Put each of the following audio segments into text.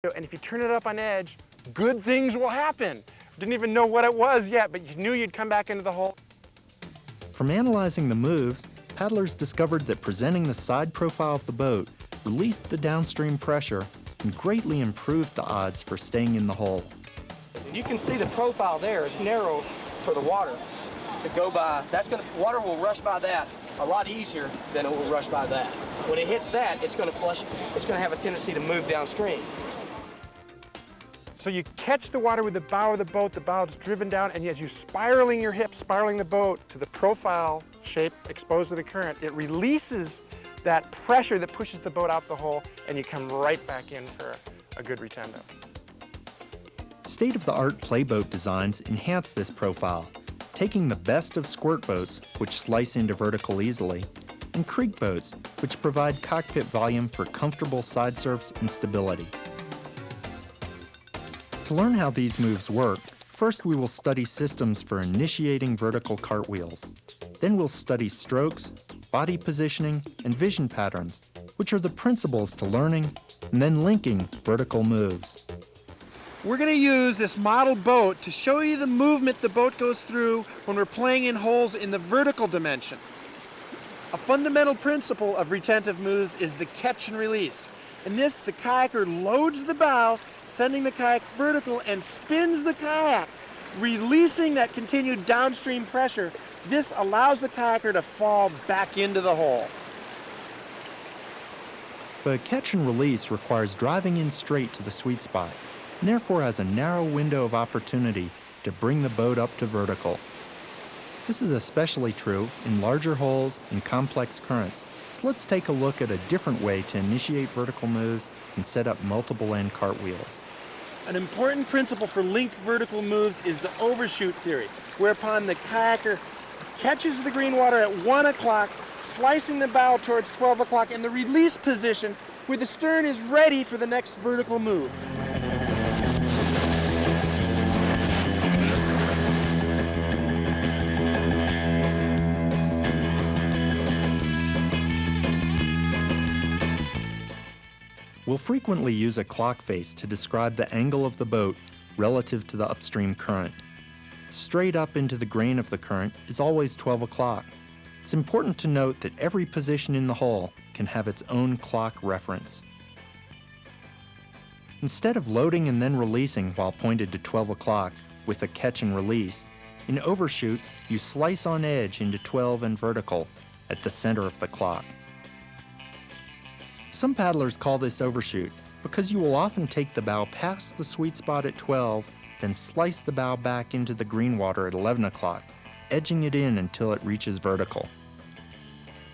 And if you turn it up on edge, good things will happen. Didn't even know what it was yet, but you knew you'd come back into the hole. From analyzing the moves, paddlers discovered that presenting the side profile of the boat released the downstream pressure and greatly improved the odds for staying in the hole. You can see the profile there is narrow for the water to go by. Water will rush by that a lot easier than it will rush by that. When it hits that, it's going to flush. It's going to have a tendency to move downstream. So you catch the water with the bow of the boat, the bow is driven down, and as you're spiraling your hips, spiraling the boat to the profile shape exposed to the current, it releases that pressure that pushes the boat out the hole, and you come right back in for a good retendo. State-of-the-art playboat designs enhance this profile, taking the best of squirt boats, which slice into vertical easily, and creek boats, which provide cockpit volume for comfortable side surfs and stability. To learn how these moves work, first we will study systems for initiating vertical cartwheels. Then we'll study strokes, body positioning, and vision patterns, which are the principles to learning and then linking vertical moves. We're going to use this model boat to show you the movement the boat goes through when we're playing in holes in the vertical dimension. A fundamental principle of retentive moves is the catch and release. In this, the kayaker loads the bow, sending the kayak vertical, and spins the kayak, releasing that continued downstream pressure. This allows the kayaker to fall back into the hole. But catch and release requires driving in straight to the sweet spot, and therefore has a narrow window of opportunity to bring the boat up to vertical. This is especially true in larger holes and complex currents. So let's take a look at a different way to initiate vertical moves and set up multiple end cartwheels. An important principle for linked vertical moves is the overshoot theory, whereupon the kayaker catches the green water at 1 o'clock, slicing the bow towards 12 o'clock in the release position where the stern is ready for the next vertical move. We'll frequently use a clock face to describe the angle of the boat relative to the upstream current. Straight up into the grain of the current is always 12 o'clock. It's important to note that every position in the hole can have its own clock reference. Instead of loading and then releasing while pointed to 12 o'clock with a catch and release, in overshoot you slice on edge into 12 and vertical at the center of the clock. Some paddlers call this overshoot because you will often take the bow past the sweet spot at 12, then slice the bow back into the green water at 11 o'clock, edging it in until it reaches vertical.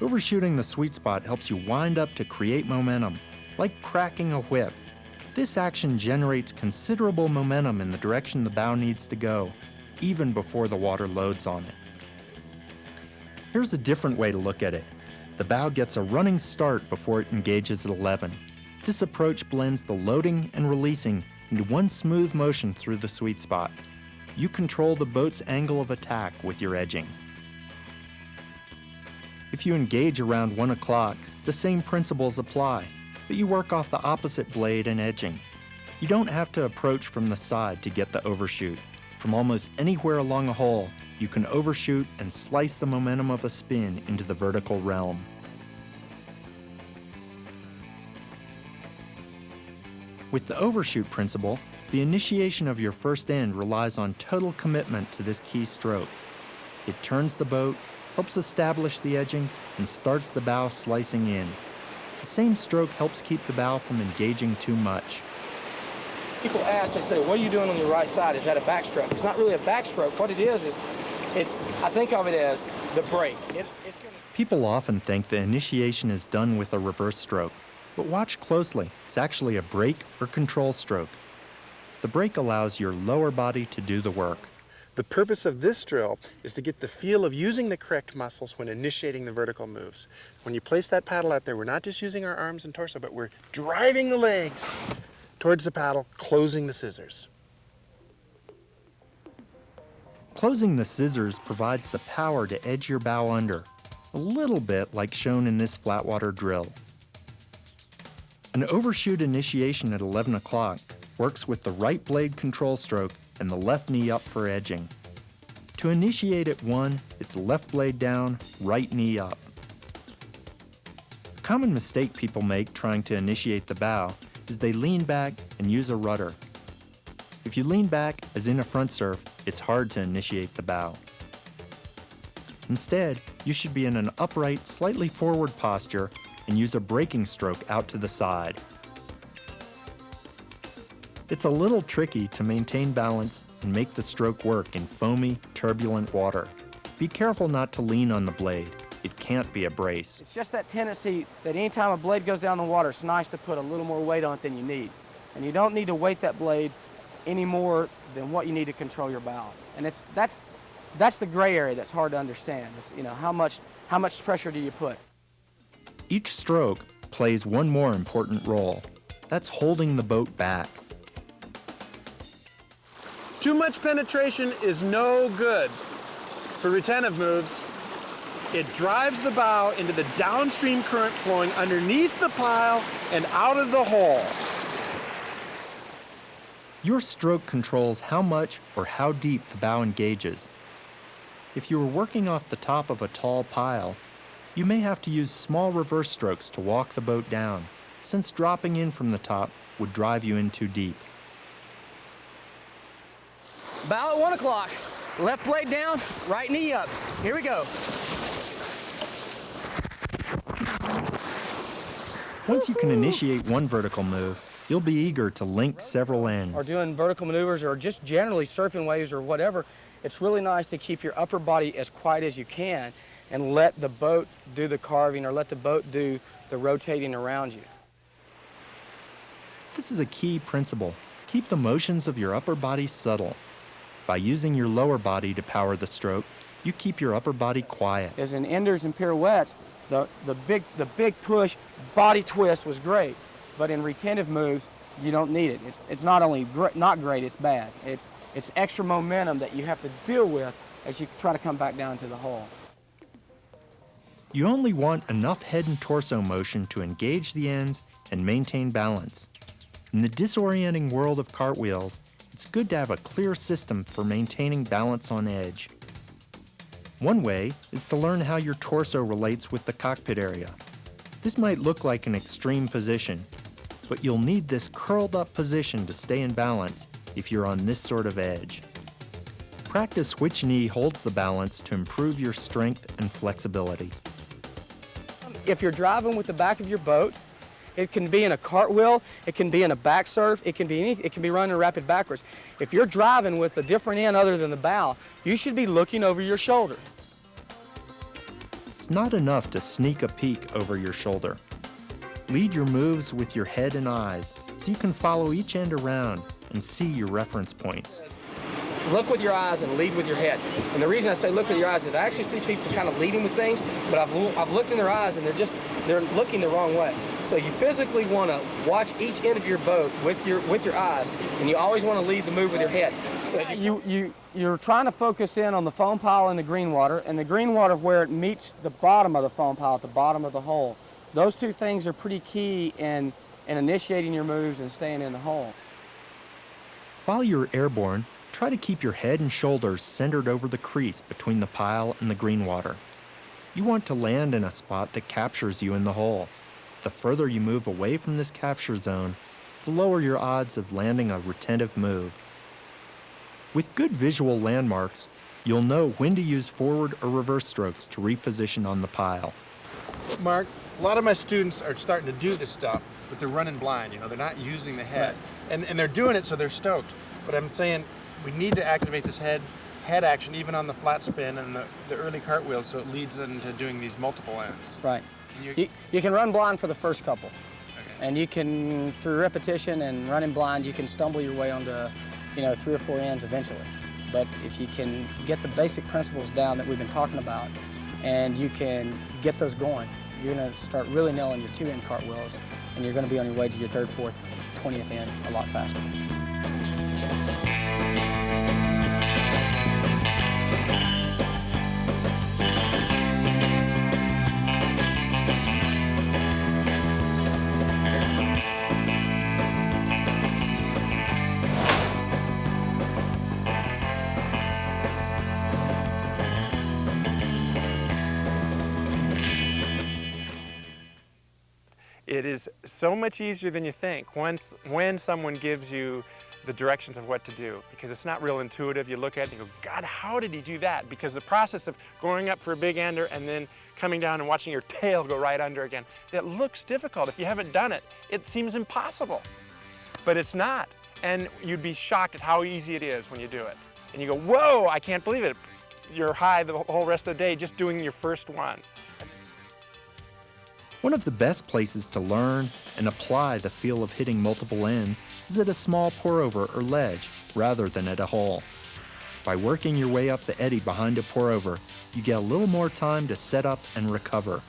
Overshooting the sweet spot helps you wind up to create momentum, like cracking a whip. This action generates considerable momentum in the direction the bow needs to go, even before the water loads on it. Here's a different way to look at it. The bow gets a running start before it engages at 11. This approach blends the loading and releasing into one smooth motion through the sweet spot. You control the boat's angle of attack with your edging. If you engage around 1 o'clock, the same principles apply, but you work off the opposite blade and edging. You don't have to approach from the side to get the overshoot. From almost anywhere along a hole, you can overshoot and slice the momentum of a spin into the vertical realm. With the overshoot principle, the initiation of your first end relies on total commitment to this key stroke. It turns the boat, helps establish the edging, and starts the bow slicing in. The same stroke helps keep the bow from engaging too much. People ask, they say, what are you doing on your right side? Is that a backstroke? It's not really a backstroke. What it is I think of it as the brake. People often think the initiation is done with a reverse stroke, but watch closely. It's actually a brake or control stroke. The brake allows your lower body to do the work. The purpose of this drill is to get the feel of using the correct muscles when initiating the vertical moves. When you place that paddle out there, we're not just using our arms and torso, but we're driving the legs towards the paddle, closing the scissors. Closing the scissors provides the power to edge your bow under, a little bit like shown in this flatwater drill. An overshoot initiation at 11 o'clock works with the right blade control stroke and the left knee up for edging. To initiate at 1, it's left blade down, right knee up. A common mistake people make trying to initiate the bow is they lean back and use a rudder. If you lean back, as in a front surf, it's hard to initiate the bow. Instead, you should be in an upright, slightly forward posture and use a braking stroke out to the side. It's a little tricky to maintain balance and make the stroke work in foamy, turbulent water. Be careful not to lean on the blade. It can't be a brace. It's just that tendency that anytime a blade goes down the water, it's nice to put a little more weight on it than you need. And you don't need to weight that blade any more than what you need to control your bow. And that's the gray area that's hard to understand. Is, how much pressure do you put? Each stroke plays one more important role. That's holding the boat back. Too much penetration is no good for retentive moves. It drives the bow into the downstream current flowing underneath the pile and out of the hole. Your stroke controls how much or how deep the bow engages. If you were working off the top of a tall pile, you may have to use small reverse strokes to walk the boat down, since dropping in from the top would drive you in too deep. Bow at 1 o'clock. Left blade down, right knee up. Here we go. Once you can initiate one vertical move, you'll be eager to link several ends. Or doing vertical maneuvers or just generally surfing waves or whatever, it's really nice to keep your upper body as quiet as you can and let the boat do the carving or let the boat do the rotating around you. This is a key principle. Keep the motions of your upper body subtle. By using your lower body to power the stroke, you keep your upper body quiet. As in enders and pirouettes, the big push body twist was great, but in retentive moves, you don't need it. It's not only not great, it's bad. It's extra momentum that you have to deal with as you try to come back down to the hole. You only want enough head and torso motion to engage the ends and maintain balance. In the disorienting world of cartwheels, it's good to have a clear system for maintaining balance on edge. One way is to learn how your torso relates with the cockpit area. This might look like an extreme position, but you'll need this curled up position to stay in balance if you're on this sort of edge. Practice which knee holds the balance to improve your strength and flexibility. If you're driving with the back of your boat, it can be in a cartwheel, it can be in a back surf, it can be running rapid backwards. If you're driving with a different end other than the bow, you should be looking over your shoulder. It's not enough to sneak a peek over your shoulder. Lead your moves with your head and eyes so you can follow each end around and see your reference points. Look with your eyes and lead with your head. And the reason I say look with your eyes is I actually see people kind of leading with things, but I've looked in their eyes and they're looking the wrong way. So you physically want to watch each end of your boat with your eyes, and you always want to lead the move with your head. So you're trying to focus in on the foam pile and the green water where it meets the bottom of the foam pile at the bottom of the hole. Those two things are pretty key in initiating your moves and staying in the hole. While you're airborne, try to keep your head and shoulders centered over the crease between the pile and the green water. You want to land in a spot that captures you in the hole. The further you move away from this capture zone, the lower your odds of landing a retentive move. With good visual landmarks, you'll know when to use forward or reverse strokes to reposition on the pile. Mark, a lot of my students are starting to do this stuff, but they're running blind, they're not using the head. Right. And they're doing it so they're stoked. But I'm saying we need to activate this head action even on the flat spin and the early cartwheels so it leads them to doing these multiple ends. Right. You can run blind for the first couple. Okay. And you can, through repetition and running blind, you can stumble your way onto 3 or 4 ends eventually. But if you can get the basic principles down that we've been talking about and you can get those going, you're going to start really nailing your 2-end cartwheels and you're going to be on your way to your 3rd, 4th, 20th end a lot faster. It is so much easier than you think when someone gives you the directions of what to do, because it's not real intuitive. You look at it and you go, God, how did he do that? Because the process of going up for a big ender and then coming down and watching your tail go right under again, it looks difficult. If you haven't done it, it seems impossible, but it's not. And you'd be shocked at how easy it is when you do it. And you go, whoa, I can't believe it. You're high the whole rest of the day just doing your first one. One of the best places to learn and apply the feel of hitting multiple ends is at a small pour-over or ledge, rather than at a hole. By working your way up the eddy behind a pour-over, you get a little more time to set up and recover.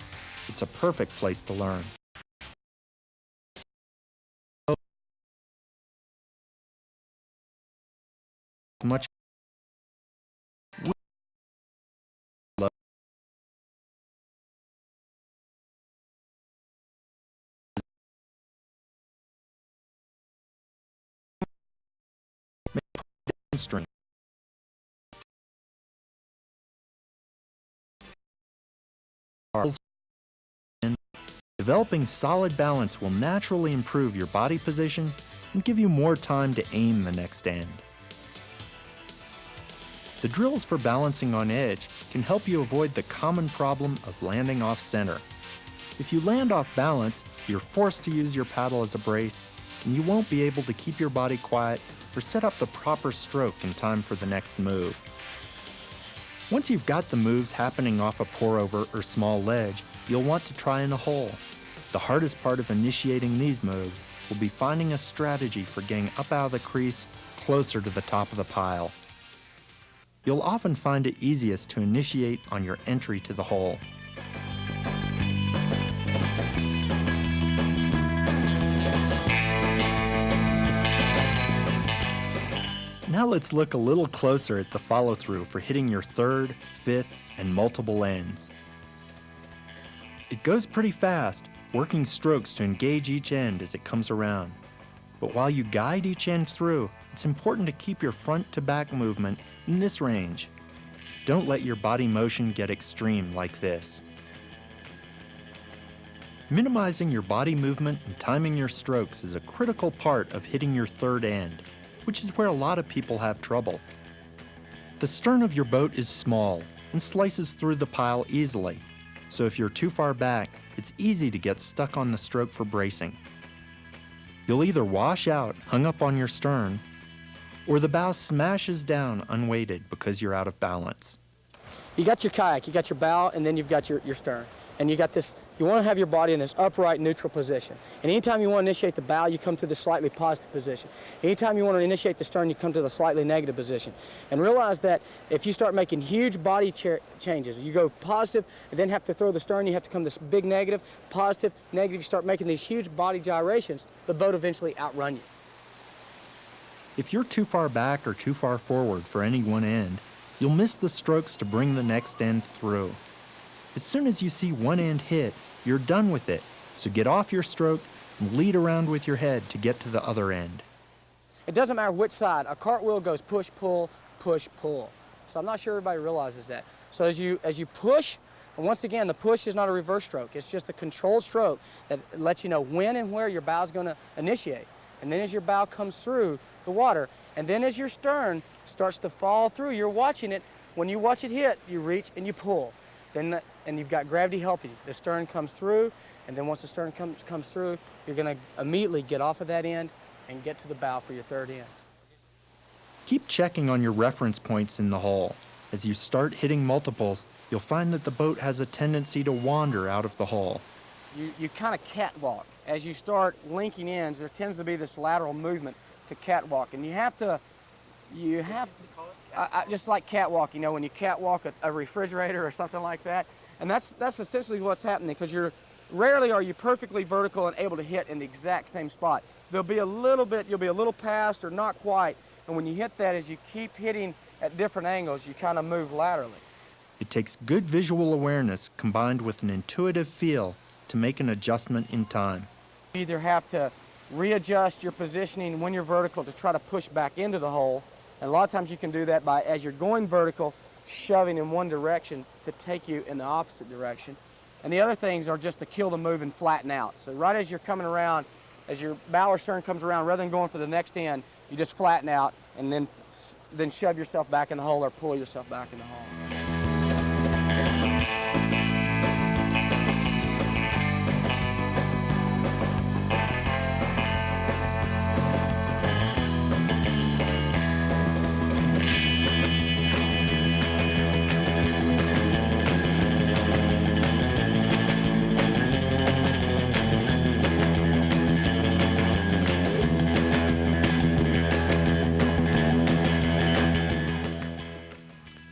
It's a perfect place to learn. Much string. Developing solid balance will naturally improve your body position and give you more time to aim the next end. The drills for balancing on edge can help you avoid the common problem of landing off center. If you land off balance, you're forced to use your paddle as a brace, and you won't be able to keep your body quiet or set up the proper stroke in time for the next move. Once you've got the moves happening off a pour-over or small ledge, you'll want to try in a hole. The hardest part of initiating these moves will be finding a strategy for getting up out of the crease closer to the top of the pile. You'll often find it easiest to initiate on your entry to the hole. Now let's look a little closer at the follow-through for hitting your third, fifth, and multiple ends. It goes pretty fast, working strokes to engage each end as it comes around. But while you guide each end through, it's important to keep your front to back movement in this range. Don't let your body motion get extreme like this. Minimizing your body movement and timing your strokes is a critical part of hitting your third end, which is where a lot of people have trouble. The stern of your boat is small and slices through the pile easily, so if you're too far back, it's easy to get stuck on the stroke for bracing. You'll either wash out, hung up on your stern, or the bow smashes down unweighted because you're out of balance. You got your kayak, you got your bow, and then you've got your stern. And you got this, you want to have your body in this upright, neutral position. And anytime you want to initiate the bow, you come to the slightly positive position. Anytime you want to initiate the stern, you come to the slightly negative position. And realize that if you start making huge body changes, you go positive, and then have to throw the stern, you have to come this big negative, positive, negative, you start making these huge body gyrations, the boat eventually outrun you. If you're too far back or too far forward for any one end, you'll miss the strokes to bring the next end through. As soon as you see one end hit, you're done with it, so get off your stroke and lead around with your head to get to the other end. It doesn't matter which side. A cartwheel goes push, pull, push, pull. So I'm not sure everybody realizes that. So as you push, and once again, the push is not a reverse stroke. It's just a controlled stroke that lets you know when and where your bow is going to initiate. And then as your bow comes through the water, and then as your stern starts to fall through, you're watching it. When you watch it hit, you reach and you pull. And you've got gravity helping you. The stern comes through, and then once the stern comes through, you're going to immediately get off of that end and get to the bow for your third end. Keep checking on your reference points in the hole. As you start hitting multiples, you'll find that the boat has a tendency to wander out of the hole. You kind of catwalk. As you start linking ends, there tends to be this lateral movement to catwalk, and you have to just like catwalk, you know, when you catwalk a refrigerator or something like that. And that's essentially what's happening, because rarely are you perfectly vertical and able to hit in the exact same spot. There'll be a little bit, you'll be a little past or not quite, and when you hit that, as you keep hitting at different angles, you kind of move laterally. It takes good visual awareness combined with an intuitive feel to make an adjustment in time. You either have to readjust your positioning when you're vertical to try to push back into the hole, and a lot of times you can do that by, as you're going vertical, shoving in one direction to take you in the opposite direction. And the other things are just to kill the move and flatten out. So right as you're coming around, as your bow or stern comes around, rather than going for the next end, you just flatten out and then shove yourself back in the hole or pull yourself back in the hole.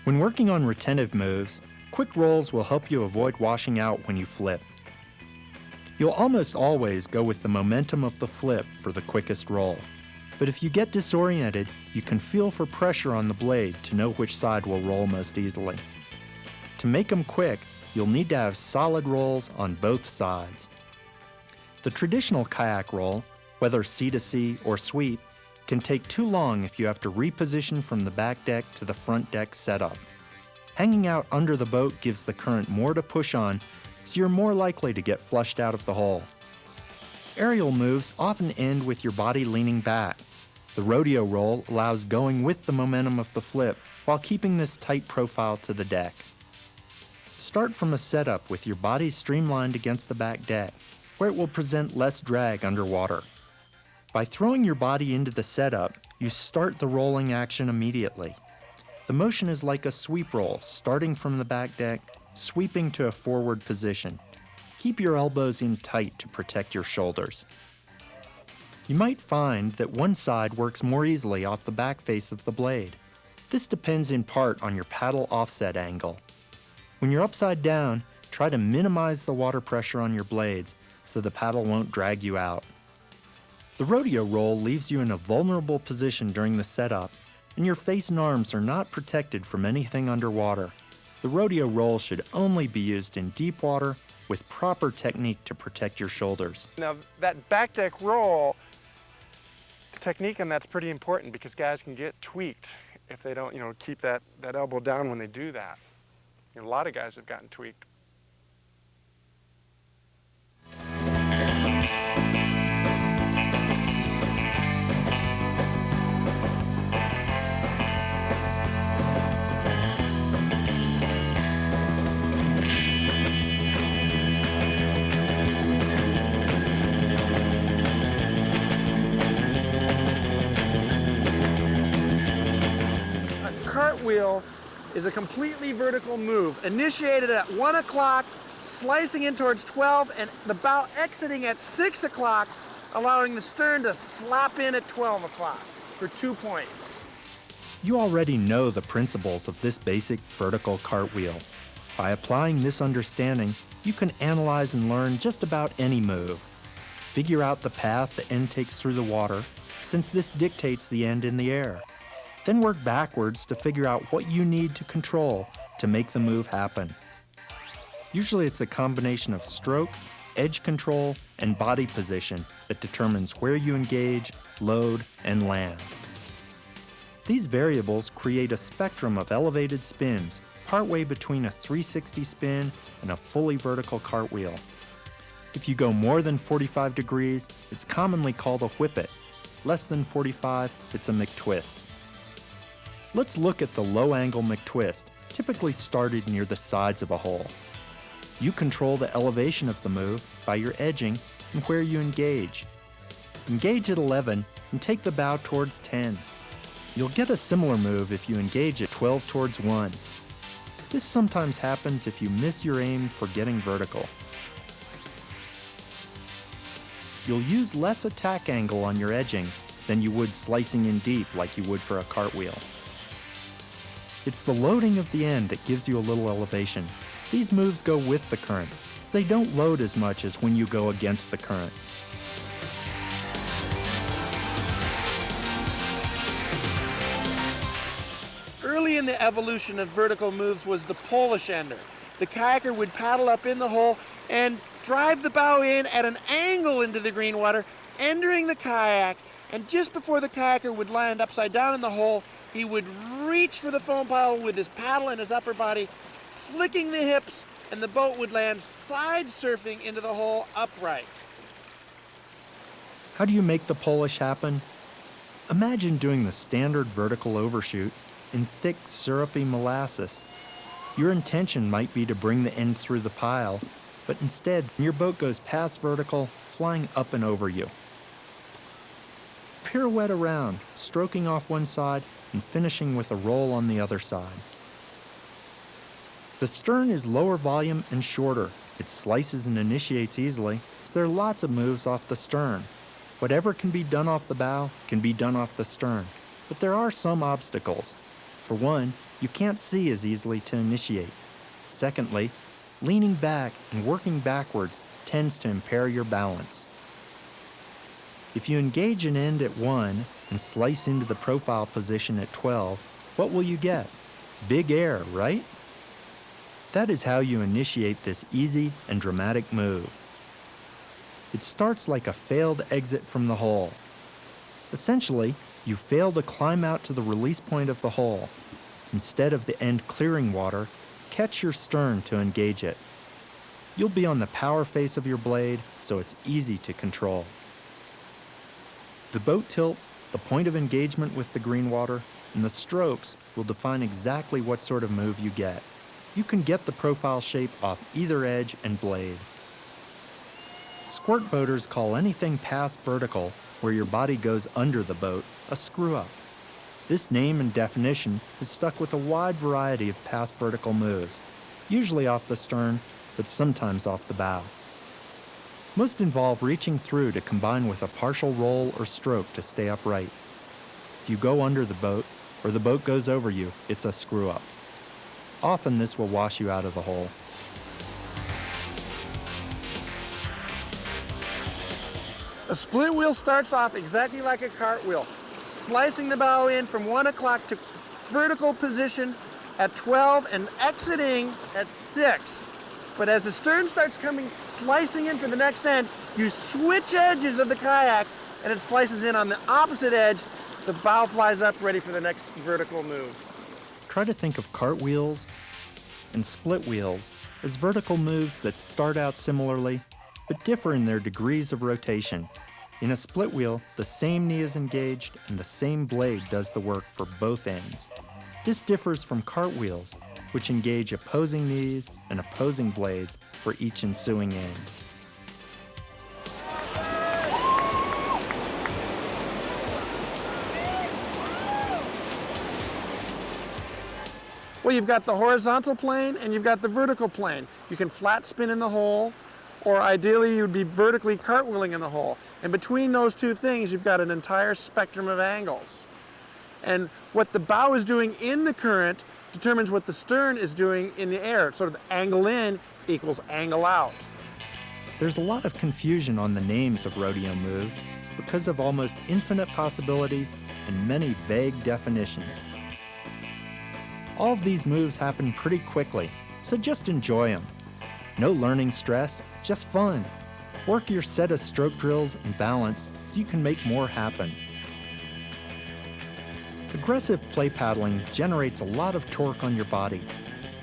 When working on retentive moves, quick rolls will help you avoid washing out when you flip. You'll almost always go with the momentum of the flip for the quickest roll. But if you get disoriented, you can feel for pressure on the blade to know which side will roll most easily. To make them quick, you'll need to have solid rolls on both sides. The traditional kayak roll, whether sea-to-sea or sweep, can take too long if you have to reposition from the back deck to the front deck setup. Hanging out under the boat gives the current more to push on, so you're more likely to get flushed out of the hole. Aerial moves often end with your body leaning back. The rodeo roll allows going with the momentum of the flip while keeping this tight profile to the deck. Start from a setup with your body streamlined against the back deck, where it will present less drag underwater. By throwing your body into the setup, you start the rolling action immediately. The motion is like a sweep roll, starting from the back deck, sweeping to a forward position. Keep your elbows in tight to protect your shoulders. You might find that one side works more easily off the back face of the blade. This depends in part on your paddle offset angle. When you're upside down, try to minimize the water pressure on your blades so the paddle won't drag you out. The rodeo roll leaves you in a vulnerable position during the setup, and your face and arms are not protected from anything underwater. The rodeo roll should only be used in deep water with proper technique to protect your shoulders. Now that back deck roll, the technique on that's pretty important because guys can get tweaked if they don't, keep that elbow down when they do that. A lot of guys have gotten tweaked. Cartwheel is a completely vertical move, initiated at 1 o'clock, slicing in towards 12, and the bow exiting at 6 o'clock, allowing the stern to slap in at 12 o'clock for 2 points. You already know the principles of this basic vertical cartwheel. By applying this understanding, you can analyze and learn just about any move. Figure out the path the end takes through the water, since this dictates the end in the air. Then work backwards to figure out what you need to control to make the move happen. Usually it's a combination of stroke, edge control, and body position that determines where you engage, load, and land. These variables create a spectrum of elevated spins, partway between a 360 spin and a fully vertical cartwheel. If you go more than 45 degrees, it's commonly called a whippet. Less than 45, it's a McTwist. Let's look at the low-angle McTwist, typically started near the sides of a hole. You control the elevation of the move by your edging and where you engage. Engage at 11 and take the bow towards 10. You'll get a similar move if you engage at 12 towards 1. This sometimes happens if you miss your aim for getting vertical. You'll use less attack angle on your edging than you would slicing in deep like you would for a cartwheel. It's the loading of the end that gives you a little elevation. These moves go with the current, so they don't load as much as when you go against the current. Early in the evolution of vertical moves was the Polish ender. The kayaker would paddle up in the hole and drive the bow in at an angle into the green water, entering the kayak, and just before the kayaker would land upside down in the hole, he would reach for the foam pile with his paddle and his upper body, flicking the hips and the boat would land side surfing into the hole upright. How do you make the polish happen? Imagine doing the standard vertical overshoot in thick, syrupy molasses. Your intention might be to bring the end through the pile, but instead, your boat goes past vertical, flying up and over you. Pirouette around, stroking off one side and finishing with a roll on the other side. The stern is lower volume and shorter. It slices and initiates easily, so there are lots of moves off the stern. Whatever can be done off the bow can be done off the stern, but there are some obstacles. For one, you can't see as easily to initiate. Secondly, leaning back and working backwards tends to impair your balance. If you engage an end at 1 and slice into the profile position at 12, what will you get? Big air, right? That is how you initiate this easy and dramatic move. It starts like a failed exit from the hole. Essentially, you fail to climb out to the release point of the hole. Instead of the end clearing water, catch your stern to engage it. You'll be on the power face of your blade, so it's easy to control. The boat tilt, the point of engagement with the green water, and the strokes will define exactly what sort of move you get. You can get the profile shape off either edge and blade. Squirt boaters call anything past vertical, where your body goes under the boat, a screw-up. This name and definition is stuck with a wide variety of past vertical moves, usually off the stern, but sometimes off the bow. Most involve reaching through to combine with a partial roll or stroke to stay upright. If you go under the boat, or the boat goes over you, it's a screw-up. Often this will wash you out of the hole. A split wheel starts off exactly like a cartwheel, slicing the bow in from 1 o'clock to vertical position at 12 and exiting at 6. But as the stern starts coming, slicing in for the next end, you switch edges of the kayak and it slices in on the opposite edge. The bow flies up ready for the next vertical move. Try to think of cartwheels and split wheels as vertical moves that start out similarly, but differ in their degrees of rotation. In a split wheel, the same knee is engaged and the same blade does the work for both ends. This differs from cartwheels, which engage opposing knees and opposing blades for each ensuing end. Well, you've got the horizontal plane and you've got the vertical plane. You can flat spin in the hole, or ideally you'd be vertically cartwheeling in the hole. And between those two things, you've got an entire spectrum of angles. And what the bow is doing in the current determines what the stern is doing in the air. Sort of angle in equals angle out. There's a lot of confusion on the names of rodeo moves because of almost infinite possibilities and many vague definitions. All of these moves happen pretty quickly, so just enjoy them. No learning stress, just fun. Work your set of stroke drills and balance so you can make more happen. Aggressive play paddling generates a lot of torque on your body.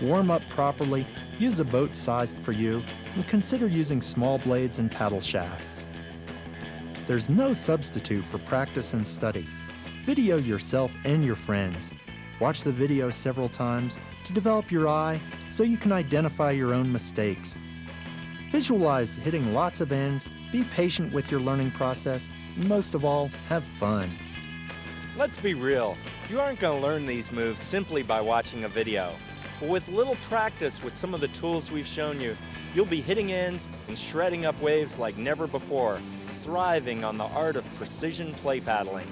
Warm up properly, use a boat sized for you, and consider using small blades and paddle shafts. There's no substitute for practice and study. Video yourself and your friends. Watch the video several times to develop your eye so you can identify your own mistakes. Visualize hitting lots of ends, be patient with your learning process, and most of all, have fun. Let's be real, you aren't going to learn these moves simply by watching a video. But with little practice with some of the tools we've shown you, you'll be hitting ends and shredding up waves like never before, thriving on the art of precision play paddling.